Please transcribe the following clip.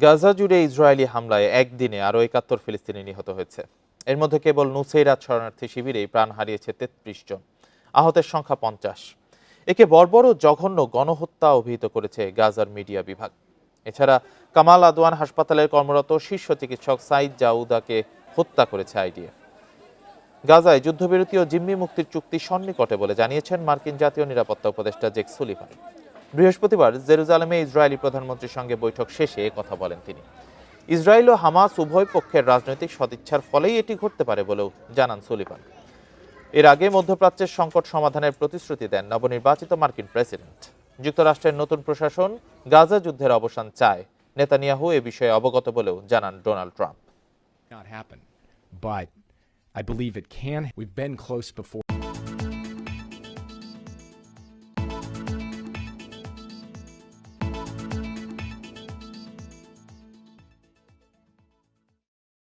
গাজা জুড়ে ইসরায়েলি হামলায় একদিনে আরও ৭১ ফিলিস্তিনি নিহত হয়েছে। এর মধ্যে কেবল নুসেইরাত শরণার্থী শিবিরেই প্রাণ হারিয়েছে ৩৩ জন, আহতের সংখ্যা ৫০। একে বর্বর ও জঘন্য গণহত্যা অভিহিত করেছে গাজার মিডিয়া বিভাগ। এছাড়া কামাল আদওয়ান হাসপাতালের কর্মরত শীর্ষ চিকিৎসক সাইদ জাউদাকে হত্যা করেছে আইডিএফ। গাজায় যুদ্ধবিরতি ও জিম্মি মুক্তির চুক্তি সন্নিকটে বলে জানিয়েছেন মার্কিন জাতীয় নিরাপত্তা উপদেষ্টা জেক সুলিভান। বৃহস্পতিবার জেরুজালেমে ইসরায়েলি প্রধানমন্ত্রীর সঙ্গে বৈঠক শেষে কথা বলেন তিনি। ইসরায়েল ও হামাস উভয় পক্ষের রাজনৈতিক সদিচ্ছার ফলেই এটি ঘটতে পারে বলেও জানান সুলিভান। এর আগে মধ্যপ্রাচ্যের সংকট সমাধানের প্রতিশ্রুতি দেন নবনির্বাচিত মার্কিন প্রেসিডেন্ট। যুক্তরাষ্ট্রের নতুন প্রশাসন গাজা যুদ্ধের অবসান চায়। নেতানিয়াহু এ বিষয়ে অবগত বলেও জানান Donald Trump. But I believe it can. We've been close before.